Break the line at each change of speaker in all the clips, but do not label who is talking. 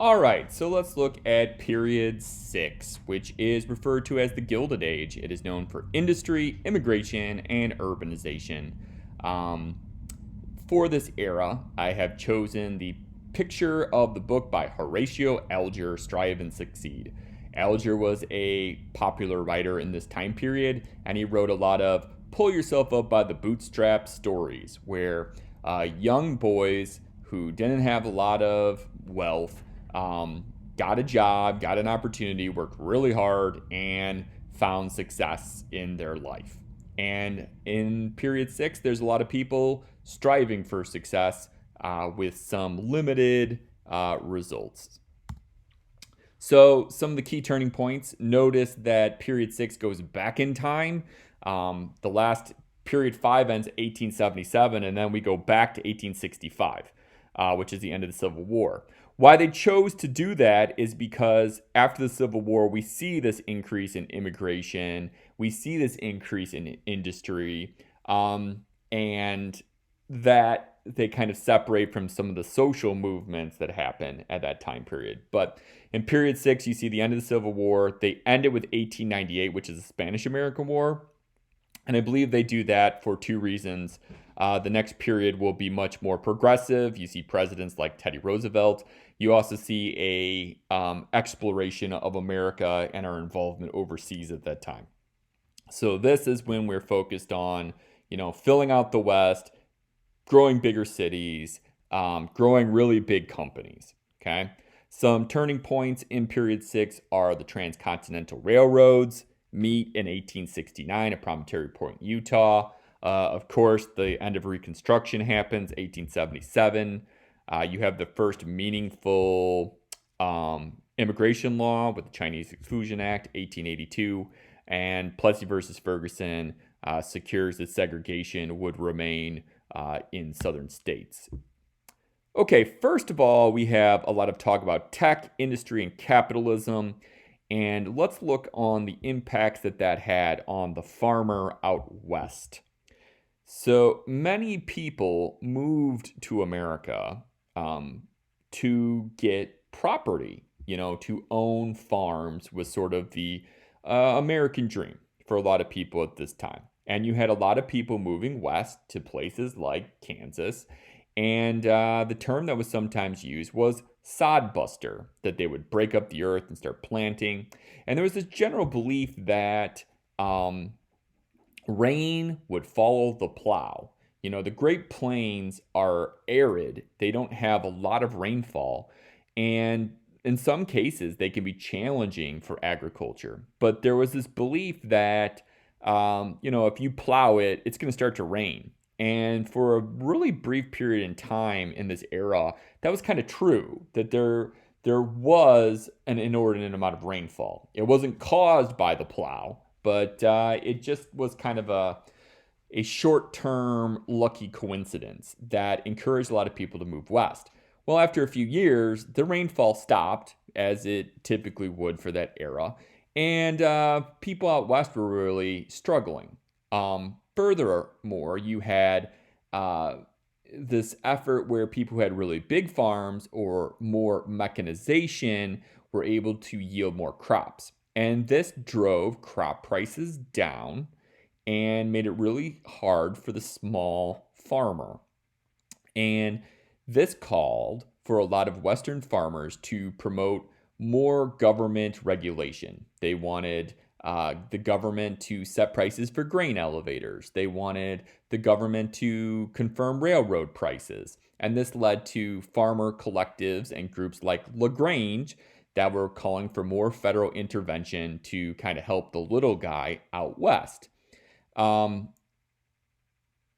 All right, so let's look at period 6, which is referred to as the Gilded Age. It is known for industry, immigration, and urbanization. Um, for this era, I have chosen the picture of the book by Horatio Alger, Strive and Succeed. Alger was a popular writer in this time period, and he wrote a lot of pull yourself up by the bootstrap stories where young boys who didn't have a lot of wealth got a job, got an opportunity, worked really hard, and found success in their life. And in period 6, there's a lot of people striving for success with some limited results. So, some of the key turning points, notice that period 6 goes back in time. The last period 5 ends 1877, and then we go back to 1865, which is the end of the Civil War. Why they chose to do that is because after the Civil War, we see this increase in immigration, we see this increase in industry, and that they kind of separate from some of the social movements that happen at that time period. But in period 6, you see the end of the Civil War. They end it with 1898, which is the Spanish American War. And I believe they do that for two reasons. The next period will be much more progressive. You see presidents like Teddy Roosevelt. You also see a exploration of America and our involvement overseas at that time. So this is when we're focused on, filling out the West, growing bigger cities, growing really big companies. Okay. Some turning points in period 6 are the transcontinental railroads meet in 1869 at Promontory Point, Utah. Of course, the end of Reconstruction happens, 1877. You have the first meaningful immigration law with the Chinese Exclusion Act, 1882. And Plessy versus Ferguson secures that segregation would remain in southern states. Okay, first of all, we have a lot of talk about tech, industry, and capitalism. And let's look on the impacts that had on the farmer out west. So many people moved to America to get property, to own farms was sort of the American dream for a lot of people at this time. And you had a lot of people moving west to places like Kansas. And the term that was sometimes used was sod buster, that they would break up the earth and start planting. And there was this general belief that rain would follow the plow. The Great Plains are arid, they don't have a lot of rainfall. And in some cases, they can be challenging for agriculture. But there was this belief that, if you plow it, it's going to start to rain. And for a really brief period in time in this era, that was kind of true, that there was an inordinate amount of rainfall. It wasn't caused by the plow, but it just was kind of a short-term lucky coincidence that encouraged a lot of people to move west. Well, after a few years, the rainfall stopped, as it typically would for that era, and people out west were really struggling. Furthermore, you had this effort where people who had really big farms or more mechanization were able to yield more crops. And this drove crop prices down and made it really hard for the small farmer. And this called for a lot of Western farmers to promote more government regulation. They wanted the government to set prices for grain elevators. They wanted the government to confirm railroad prices. And this led to farmer collectives and groups like LaGrange that were calling for more federal intervention to kind of help the little guy out west.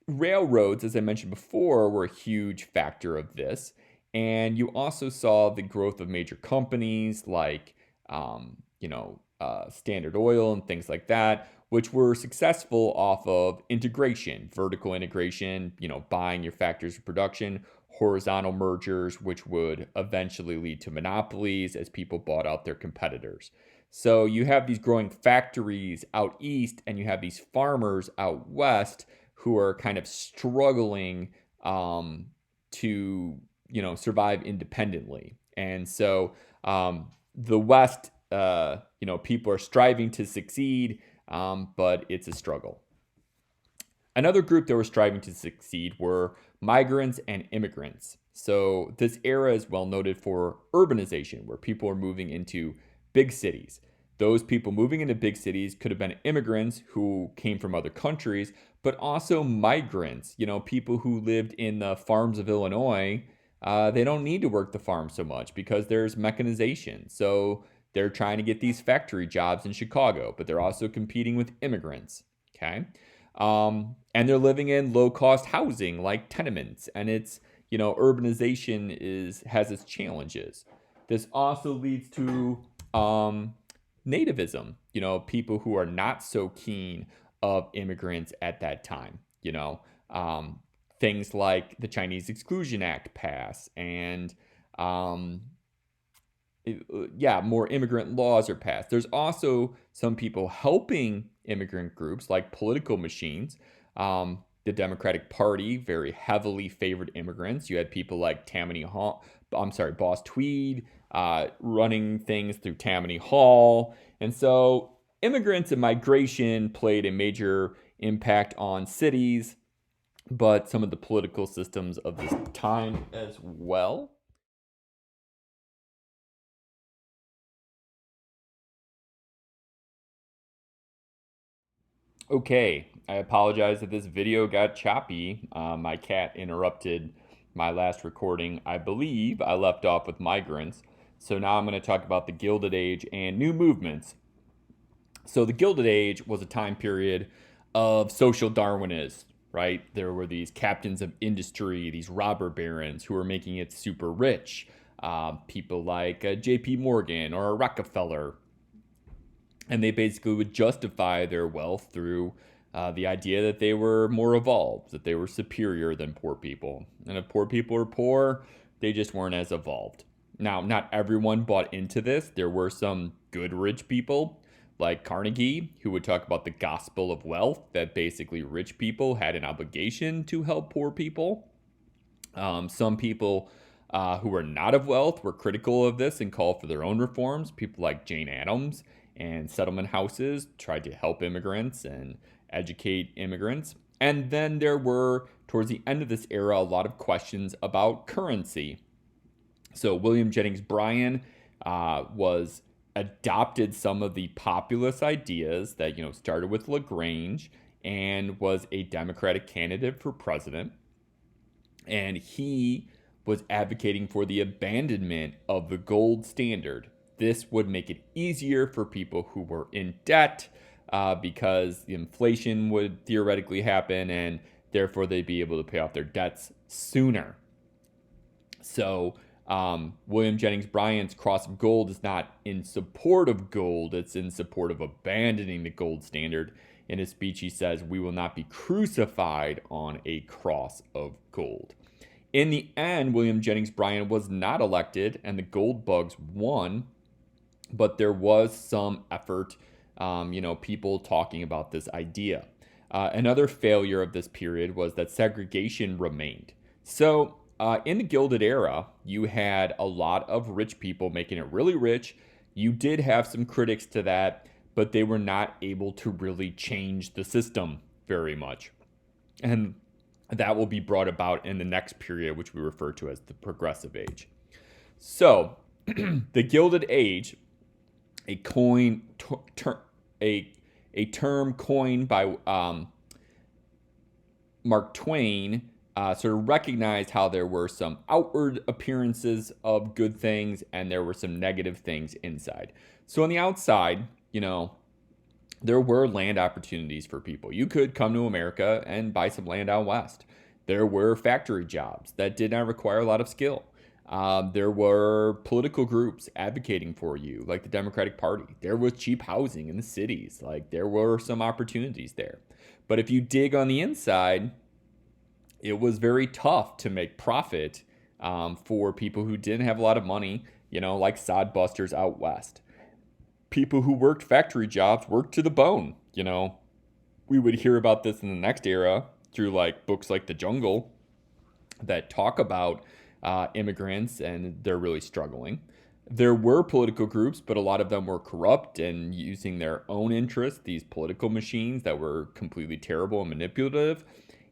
Railroads, as I mentioned before, were a huge factor of this. And you also saw the growth of major companies like, Standard Oil and things like that, which were successful off of integration, vertical integration, buying your factors of production, horizontal mergers, which would eventually lead to monopolies as people bought out their competitors. So you have these growing factories out east, and you have these farmers out west who are kind of struggling to survive independently. And so the West, people are striving to succeed, but it's a struggle. Another group that were striving to succeed were migrants and immigrants. So this era is well noted for urbanization, where people are moving into big cities. Those people moving into big cities could have been immigrants who came from other countries, but also migrants, people who lived in the farms of Illinois. They don't need to work the farm so much because there's mechanization. So they're trying to get these factory jobs in Chicago, but they're also competing with immigrants. Okay. And they're living in low cost housing like tenements, and it's urbanization has its challenges. This also leads to nativism, people who are not so keen of immigrants at that time. Things like the Chinese Exclusion Act pass, and more immigrant laws are passed. There's also some people helping immigrant groups like political machines. The Democratic Party very heavily favored immigrants. You had people like Boss Tweed, running things through Tammany Hall. And so immigrants and migration played a major impact on cities, but some of the political systems of this time as well. Okay, I apologize if this video got choppy. My cat interrupted my last recording. I believe I left off with migrants. So now I'm going to talk about the Gilded Age and new movements. So the Gilded Age was a time period of social Darwinism, right? There were these captains of industry, these robber barons who were making it super rich. People like J.P. Morgan or Rockefeller, and they basically would justify their wealth through the idea that they were more evolved, that they were superior than poor people. And if poor people were poor, they just weren't as evolved. Now, not everyone bought into this. There were some good rich people, like Carnegie, who would talk about the gospel of wealth, that basically rich people had an obligation to help poor people. Some people who were not of wealth were critical of this and called for their own reforms. People like Jane Addams and settlement houses tried to help immigrants and educate immigrants. And then there were, towards the end of this era, a lot of questions about currency. So William Jennings Bryan was adopted some of the populist ideas that started with Lagrange, and was a Democratic candidate for president. And he was advocating for the abandonment of the gold standard. This would make it easier for people who were in debt, because the inflation would theoretically happen, and therefore they'd be able to pay off their debts sooner. So William Jennings Bryan's cross of gold is not in support of gold, it's in support of abandoning the gold standard. In his speech, he says, "We will not be crucified on a cross of gold." In the end, William Jennings Bryan was not elected, and the gold bugs won, but there was some effort, people talking about this idea. Another failure of this period was that segregation remained. So in the Gilded Era, you had a lot of rich people making it really rich. You did have some critics to that, but they were not able to really change the system very much. And that will be brought about in the next period, which we refer to as the Progressive Age. So the Gilded Age, a term coined by Mark Twain, sort of recognized how there were some outward appearances of good things and there were some negative things inside. So on the outside, there were land opportunities for people. You could come to America and buy some land out west. There were factory jobs that did not require a lot of skill. There were political groups advocating for you, like the Democratic Party. There was cheap housing in the cities. Like, there were some opportunities there. But if you dig on the inside, it was very tough to make profit for people who didn't have a lot of money, like sodbusters out west. People who worked factory jobs worked to the bone. We would hear about this in the next era through like books like The Jungle that talk about immigrants, and they're really struggling. There were political groups, but a lot of them were corrupt and using their own interests, these political machines that were completely terrible and manipulative.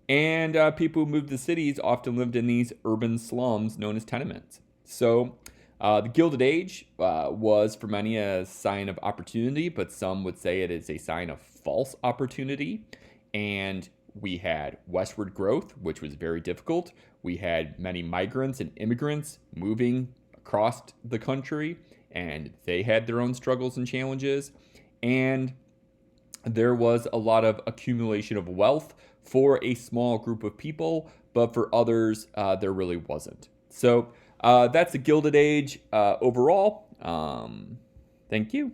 And people who moved to cities often lived in these urban slums known as tenements. So the Gilded Age was for many a sign of opportunity, but some would say it is a sign of false opportunity. And we had westward growth, which was very difficult. We had many migrants and immigrants moving across the country, and they had their own struggles and challenges. And there was a lot of accumulation of wealth for a small group of people, but for others, there really wasn't. So that's the Gilded Age overall. Thank you.